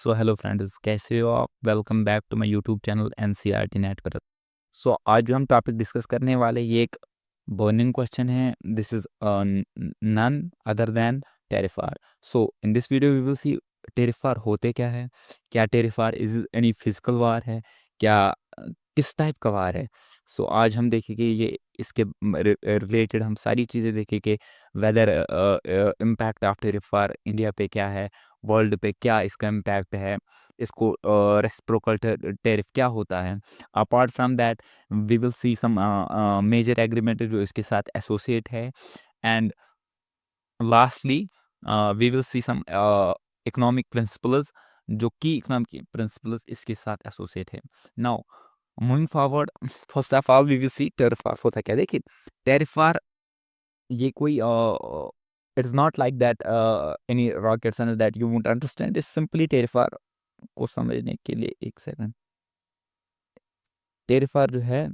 So hello friends, कैसे हो आप? Welcome back to my YouTube channel NCERT network. So आज जो हम टॉपिक डिस्कस करने वाले, ये एक बर्निंग क्वेश्चन है। This is none other than tariff war. So in this video we will see tariff war होते क्या है, क्या tariff war is any physical war है, क्या किस टाइप का वार है। सो आज हम देखेंगे ये इसके रिलेटेड हम सारी चीज़ें देखेंगे। वेदर इम्पैक्ट ऑफ टेरिफार इंडिया पे क्या है, वर्ल्ड पे क्या इसका इम्पैक्ट है, इसको रेसिप्रोकल टेरिफ क्या होता है। Apart from that we will see some major agreement जो इसके साथ एसोसिएट है। And lastly we will see some economic principles, जो की इकोनॉमिक प्रिंसिपल्स इसके साथ एसोसिएट है। Now moving forward, first of all we will see tariff war होता क्या। देखिए, टेरिफार ये कोई it's not like that any rocket science that you won't understand. It's simply tariff war को समझने के लिए एक सेकंड। टेरिफार जो है,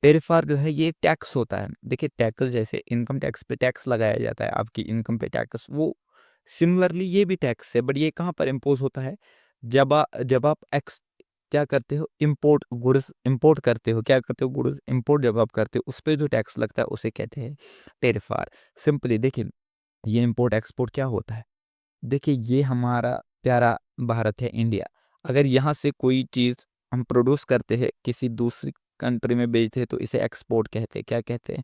टेरिफार जो है ये टैक्स होता है। देखिए, टैक्स जैसे इनकम टैक्स पे टैक्स लगाया जाता है, आपकी इनकम पे टैक्स, वो सिमिलरली ये भी टैक्स है। बट ये कहाँ पर इम्पोज होता है? जब आप एक्स क्या करते हो, इंपोर्ट गुड्स इंपोर्ट करते हो। क्या करते हो? गुड्स इंपोर्ट जब आप करते हो, उस पर जो टैक्स लगता है उसे कहते हैं टेरिफार। सिंपली देखिए, ये इंपोर्ट एक्सपोर्ट क्या होता है। देखिए, ये हमारा प्यारा भारत है, इंडिया। अगर यहाँ से कोई चीज़ हम प्रोड्यूस करते हैं, किसी दूसरी कंट्री में बेचते हैं, तो इसे एक्सपोर्ट कहते हैं। क्या कहते हैं?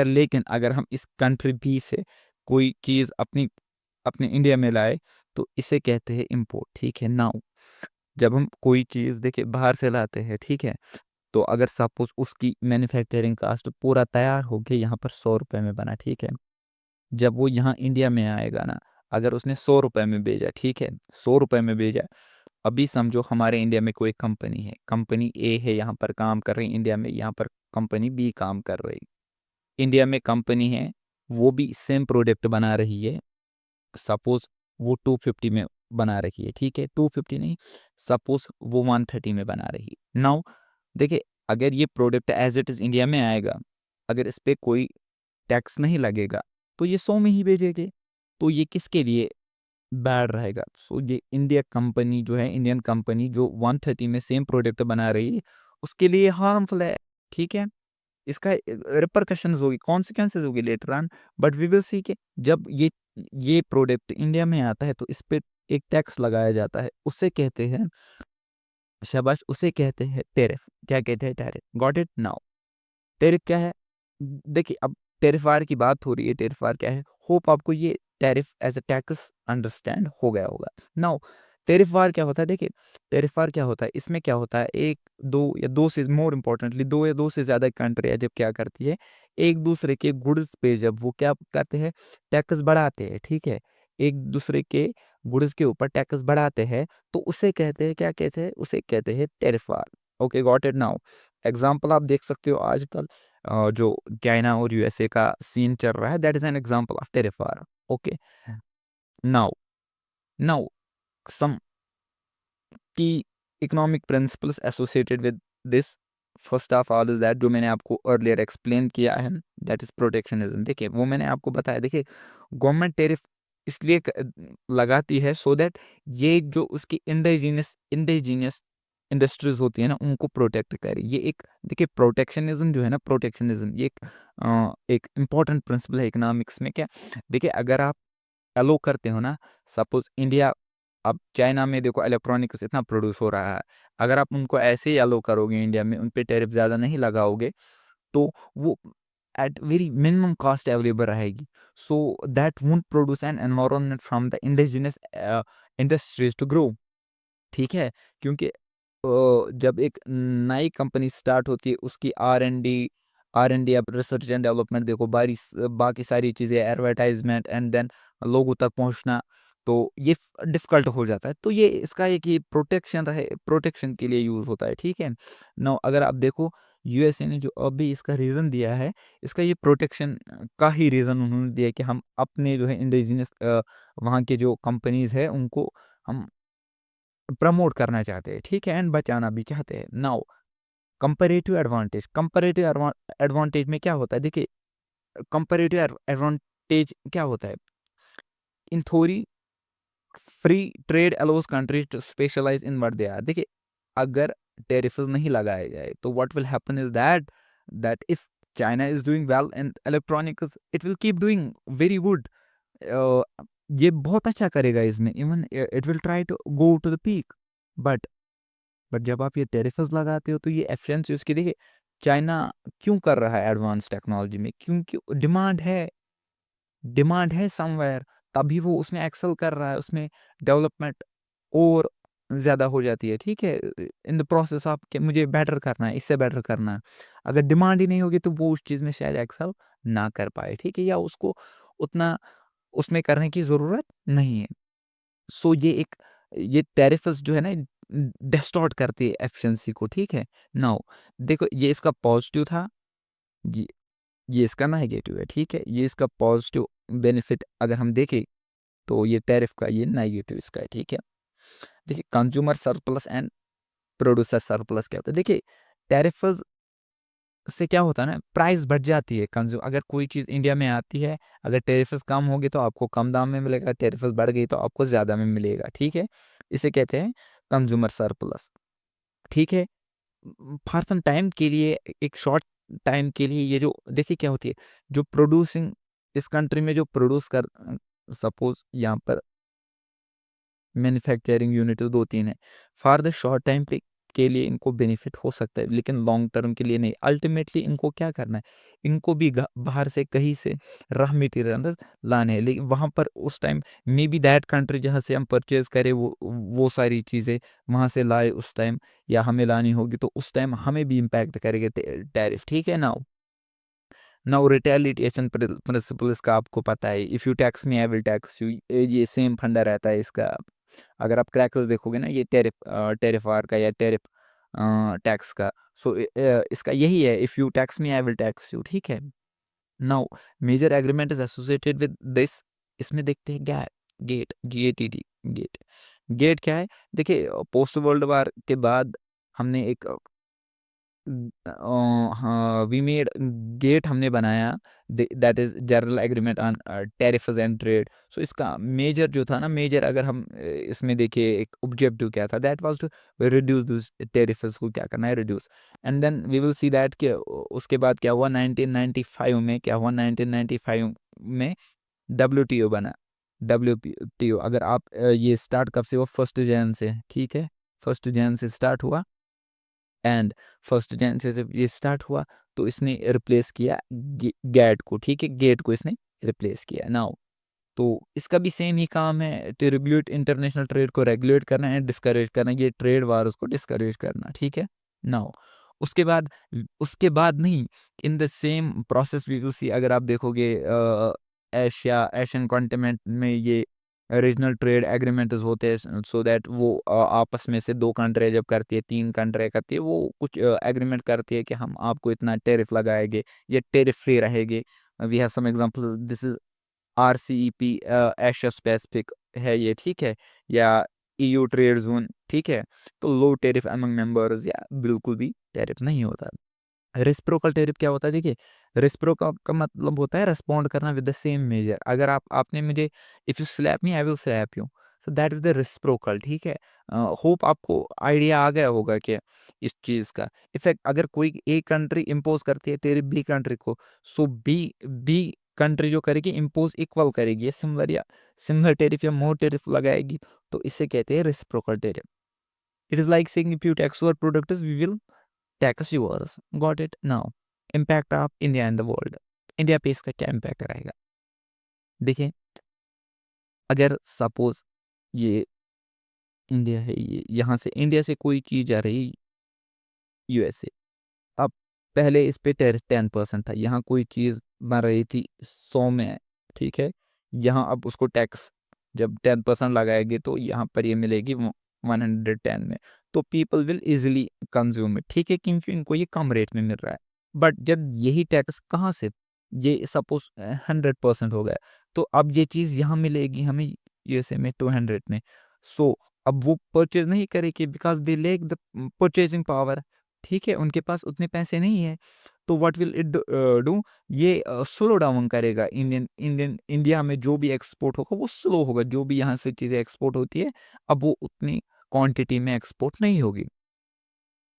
लेकिन अगर हम इस कंट्री बी से कोई चीज़ अपनी अपने इंडिया में लाए, तो इसे कहते हैं इम्पोर्ट। ठीक है। नाउ जब हम कोई चीज़ देखिए बाहर से लाते हैं, ठीक है, तो अगर सपोज उसकी मैन्युफैक्चरिंग कास्ट पूरा तैयार हो के यहाँ पर 100 रुपए में बना, ठीक है, जब वो यहाँ इंडिया में आएगा ना, अगर उसने 100 रुपए में भेजा, ठीक है, 100 रुपए में भेजा। अभी समझो हमारे इंडिया में कोई कंपनी है, कंपनी ए है, यहाँ पर काम कर रही है इंडिया में, यहाँ पर कंपनी बी काम कर रही। इंडिया में कंपनी है, वो भी सेम प्रोडक्ट बना रही है। सपोज वो 250 में बना रही है, ठीक है, 250 नहीं, सपोज वो 130 में बना रही है। नाउ देखिए, अगर ये product as it is India में आएगा, अगर इस पे कोई टैक्स नहीं लगेगा, तो ये 100 में ही भेजेंगे। तो ये किसके लिए बैड रहेगा? सो ये इंडिया कंपनी जो है, इंडियन कंपनी जो 130 में सेम प्रोडक्ट बना रही है, उसके लिए हार्मफुल है। ठीक है, इसका रिपरकशंस होगी, कॉन्सिक्वेंसेज होगी later on. But we will see कि जब ये प्रोडक्ट इंडिया में आता है, तो इस पे एक टैक्स लगाया जाता है, उससे कहते हैं, शाबाश, उसे कहते हैं टेरिफ। क्या कहते हैं? Tariff. Got it? Now tariff क्या है? देखिए, अब टेरिफार की बात हो रही है। टेरिफार क्या है? होप आपको ये tariff as a tax understand हो गया होगा। नाउ टेरिफार क्या होता है? देखिए, टेरिफार क्या होता है, इसमें क्या होता है, एक दो या दो से मोर इम्पोर्टेंटली दो या दो से ज्यादा कंट्री है, जब क्या करती है, एक दूसरे के गुड्स पे जब वो क्या करते हैं, टैक्स बढ़ाते हैं, ठीक है, एक दूसरे के गुड्स के ऊपर टैक्स बढ़ाते हैं, तो उसे कहते हैं, क्या कहते हैं, उसे कहते हैं tariff war. Okay, got it? Now example आप देख सकते हो आजकल, जो चाइना और यूएसए का सीन चल रहा है, that is an example of tariff war. Okay, now now some key economic principles associated with this. First of all is that, जो मैंने आपको अर्लियर एक्सप्लेन किया है, दैट इज प्रोटेक्शनिज्म। देखिए, वो मैंने आपको बताया। देखिए, गवर्नमेंट टेरिफ इसलिए लगाती है सो दैट ये जो उसकी इंडिजीनियस इंडस्ट्रीज होती है ना, उनको प्रोटेक्ट करे। ये एक, देखिए, प्रोटेक्शनिज्म जो है ना, प्रोटेक्शनिज्म ये एक इम्पॉर्टेंट प्रिंसिपल है इकोनॉमिक्स में। क्या? देखिए, अगर आप अलो करते हो ना, सपोज इंडिया, अब चाइना में देखो इलेक्ट्रॉनिक्स इतना प्रोड्यूस हो रहा है, अगर आप उनको ऐसे ही अलो करोगे इंडिया में, उन पे टैरिफ ज़्यादा नहीं लगाओगे, तो वो at very minimum cost available रहेगी। So that won't produce an environment from the indigenous industries to grow. ठीक है, क्योंकि जब एक नई कंपनी स्टार्ट होती है, उसकी आर एन डी अब रिसर्च एंड डेवलपमेंट देखो, बाकी सारी चीज़ें, एडवर्टाइजमेंट एंड देन लोगों तक पहुंचना, तो ये डिफिकल्ट हो जाता है। तो ये इसका एक ये प्रोटेक्शन के लिए यूज़ होता है। ठीक है, नाउ अगर आप देखो, यूएसए ने जो अभी इसका रीज़न दिया है, इसका ये प्रोटेक्शन का ही रीज़न उन्होंने दिया है कि हम अपने जो है इंडिजिनस वहाँ के जो कंपनीज है, उनको हम प्रमोट करना चाहते हैं, ठीक है, एंड बचाना भी चाहते हैं। नाउ कंपैरेटिव एडवांटेज में क्या होता है? देखिए, कंपैरेटिव एडवांटेज क्या होता है? In theory free trade allows countries to specialise in what they are. देखिए, अगर टैरिफ्स नहीं लगाए जाए तो what will happen is that if China is doing well in electronics, it will keep doing very good. ये बहुत अच्छा करेगा इसमें, even it will try to go to the peak. But जब आप ये टैरिफ्स लगाते हो तो ये एफिशिएंसी उसकी, देखिए चाइना क्यों कर रहा है एडवांस टेक्नोलॉजी में, क्योंकि डिमांड है समवेयर, तभी वो उसमें एक्सेल कर रहा है, उसमें डेवलपमेंट और ज़्यादा हो जाती है, ठीक है? इन द प्रोसेस ऑफ कि मुझे बेटर करना है, इससे बेटर करना है। अगर डिमांड ही नहीं होगी तो वो उस चीज़ में शायद एक्सेल ना कर पाए, ठीक है? या उसको उतना उसमें करने की ज़रूरत नहीं है। सो ये टैरिफ्स जो है ना, डिस्टॉर्ट करती है एफिशिएंसी को, ठीक है? नाउ देखो, ये इसका पॉजिटिव था, ये ये इसका नेगेटिव है, ठीक है? ये इसका पॉजिटिव बेनिफिट अगर हम देखें तो ये टैरिफ का ये नेगेटिव इसका है, ठीक है? देखिए, consumer surplus and producer surplus क्या होता है? देखिए, टैरिफ्स से क्या होता है ना, प्राइस बढ़ जाती है। अगर कोई चीज़ इंडिया में आती है, अगर टैरिफ्स कम होगी तो आपको कम दाम में मिलेगा, टैरिफ्स बढ़ गई तो आपको ज़्यादा में मिलेगा, ठीक है? इसे कहते हैं कंज्यूमर सरप्लस, ठीक है? फॉर सम टाइम के लिए, एक शॉर्ट टाइम के लिए, ये जो देखिए क्या होती है, जो प्रोड्यूसिंग इस कंट्री में जो प्रोड्यूस कर, सपोज़ यहाँ पर मैन्युफैक्चरिंग यूनिट 2-3 है। फॉर द शॉर्ट टाइम पे के लिए इनको बेनिफिट हो सकता है, लेकिन लॉन्ग टर्म के लिए नहीं। अल्टीमेटली इनको क्या करना है? इनको भी बाहर से कहीं से रॉ मटेरियल लाने हैं, लेकिन वहाँ पर उस time may be that country जहाँ से हम परचेज करें वो सारी चीज़ें वहाँ से लाए उस टाइम, या हमें लानी होगी तो उस टाइम हमें भी इम्पैक्ट करेगा टैरिफ, ठीक है? नाउ रिटेलिएशन प्रिंसिपल इसका आपको पता है, if you tax me I will tax you, ये सेम फंडा रहता है इसका। अगर आप क्रैकर्स देखोगे ना, ये टेरिफ आर का या टेरिफ टैक्स का, सो इसका यही है, if you tax me I will tax you, ठीक है? Now major agreement is associated with this, इसमें देखते हैं क्या है, गेट गेट गेट क्या है? देखिए, पोस्ट वर्ल्ड वार के बाद हमने एक हाँ, वी मेड गेट हमने बनाया, that is general agreement on tariffs and trade. So इसका मेजर जो था ना, मेजर अगर हम इसमें देखिए एक ऑब्जेक्टिव क्या था, that was to reduce this tariffs को, क्या करना है, reduce. And then we will see that कि उसके बाद क्या हुआ, 1995 में क्या हुआ, 1995 में डब्ल्यूटीओ बना। डब्ल्यूटीओ अगर आप ये स्टार्ट कब से हुआ, 1 जन से, ठीक है? 1 जन से स्टार्ट हुआ, एंड 1 जन से जब ये स्टार्ट हुआ तो इसने रिप्लेस किया गैट को, ठीक है? गेट को इसने रिप्लेस किया। नाउ तो इसका भी सेम ही काम है, टू रेगुलेट इंटरनेशनल ट्रेड को रेगुलेट करना है, डिस्करेज करना, ये ट्रेड वार्स को डिस्करेज करना, ठीक है? नाउ उसके बाद नहीं, in the same process we will see, अगर आप देखोगे एशियन कॉन्टिनेंट में ये रीजनल ट्रेड एग्रीमेंट्स होते हैं, सो दैट वो आपस में से 2 कंट्री जब करती है, 3 कंट्री करती है, वो कुछ एग्रीमेंट करती है कि हम आपको इतना टैरिफ लगाएँगे, ये टैरिफ फ्री रहेंगे। We have some example, this is RCEP, Asia Pacific है ये, ठीक है? या ईयू ट्रेड ज़ोन, ठीक है? तो लो टैरिफ अमंग मेंबर्स, या बिल्कुल भी टैरिफ नहीं होता। रेसिप्रोकल टैरिफ क्या होता है? देखिए, रेसिप्रोकल का मतलब होता है रिस्पॉन्ड करना विद द सेम मेजर। अगर आपने मुझे, if you slap me I will slap you, so that is the reciprocal, ठीक है? होप आपको आइडिया आ गया होगा कि इस चीज़ का इफेक्ट, अगर कोई एक कंट्री इम्पोज करती है टैरिफ बी कंट्री को, सो बी कंट्री जो करेगी इम्पोज इक्वल करेगी, सिमिलर टैरिफ या मोर टैरिफ लगाएगी, तो इसे कहते हैं reciprocal tariff. It is like saying if you tax our products we will tax yours, got it? Now impact of India in the world, India पे इसका क्या इम्पैक्ट रहेगा? देखिए, अगर सपोज ये इंडिया है, ये यहाँ से इंडिया से कोई चीज़ आ रही यूएसए, अब पहले इस पे टैरिफ 10% था, यहाँ कोई चीज़ बन रही थी 100 में, ठीक है? यहाँ अब उसको टैक्स जब 10% लगाएंगे तो यहाँ पर ये मिलेगी 110 में, तो people will easily consume it, ठीक है? क्योंकि इनको ये कम रेट में मिल रहा है। बट जब यही टैक्स कहाँ से, ये सपोज 100% हो गया, तो अब ये चीज़ यहाँ मिलेगी हमें यूएसए में 200 में, सो अब वो परचेज नहीं करेगी because they lake the purchasing power, ठीक है? उनके पास उतने पैसे नहीं है, तो व्हाट विल इट डू, ये स्लो डाउन करेगा इंडिया में जो भी एक्सपोर्ट होगा वो स्लो होगा, जो भी यहाँ से चीज़ें एक्सपोर्ट होती है, अब वो उतनी क्वांटिटी में एक्सपोर्ट नहीं होगी।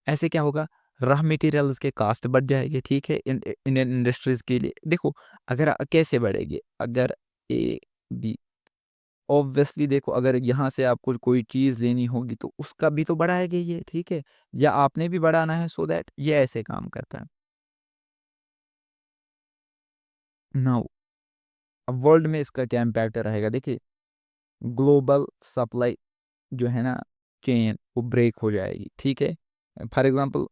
ऐसे क्या होगा, रॉ मटेरियल्स के कॉस्ट बढ़ जाएगी, ठीक है, इंडियन इंडस्ट्रीज के लिए। देखो अगर कैसे बढ़ेगी, अगर ए बी, ऑब्वियसली देखो अगर यहाँ से आपको कोई चीज़ लेनी होगी तो उसका भी तो बढ़ाएगा ये, ठीक है, या आपने भी बढ़ाना है, सो दैट ये ऐसे काम करता है। नाउ अब वर्ल्ड में इसका क्या इम्पैक्ट रहेगा, देखिए ग्लोबल सप्लाई जो है ना चेन वो ब्रेक हो जाएगी, ठीक है। फॉर एग्जांपल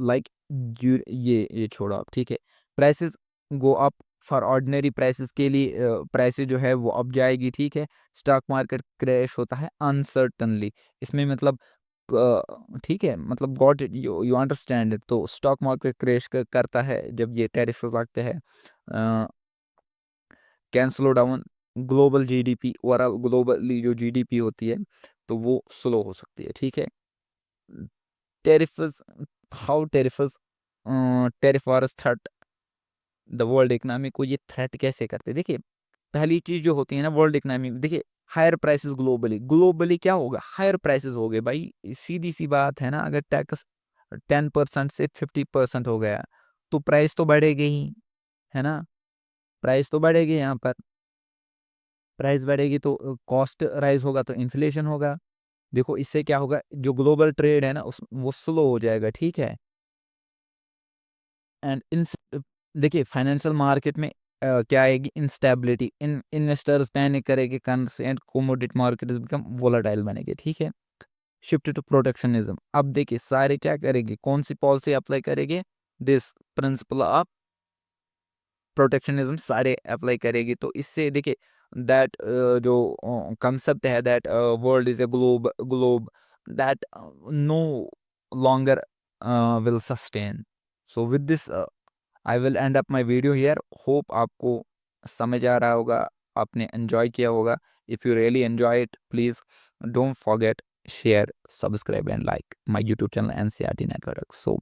लाइक ये छोड़ो आप, ठीक है, prices go up for ordinary prices के लिए, प्राइसेस जो है वो अप जाएगी, ठीक है। स्टॉक मार्केट क्रैश होता है अनसर्टनली, इसमें मतलब ठीक है, मतलब got you you understand it. तो स्टॉक मार्केट क्रैश करता है जब ये टैरिफ लगते हैं, can slow down global GDP, overall globally जो जीडीपी होती है तो वो स्लो हो सकती है, ठीक है। Tariffs how tariffs tariff wars threat the world economy को, ये थ्रेट कैसे करते हैं, देखिए पहली चीज जो होती है ना वर्ल्ड इकोनॉमी में, देखिए हायर प्राइसेस ग्लोबली, ग्लोबली क्या होगा, हायर प्राइसेस हो गए भाई, सीधी सी बात है ना, अगर टैक्स 10% से 50% हो गया तो प्राइस तो बढ़ेगी ही, है ना, प्राइस तो बढ़ेगी, यहाँ पर प्राइस बढ़ेगी तो कॉस्ट राइज होगा तो इन्फ्लेशन होगा। देखो इससे क्या होगा, जो ग्लोबल ट्रेड है ना उस वो स्लो हो जाएगा, ठीक है। एंड इन देखिए फाइनेंशियल मार्केट में क्या आएगी, इंस्टेबिलिटी, इन इन्वेस्टर्स पैनिक करेंगे, currency and commodity market become volatile बनेंगे, ठीक है। शिफ्ट टू प्रोटेक्शनिज्म, अब देखिए सारे क्या करेंगे, कौन सी पॉलिसी अप्लाई करेंगे, दिस प्रिंसिपल ऑफ प्रोटेक्शनिज्म सारे अप्लाई करेगी, तो इससे देखिए दैट जो कंसेप्ट है that world is a globe that no longer will sustain. So with this I will end up my video here, hope आपको समझ आ रहा होगा, आपने एंजॉय किया होगा। If you really enjoy it please don't forget share subscribe and like my YouTube channel NCERT network. So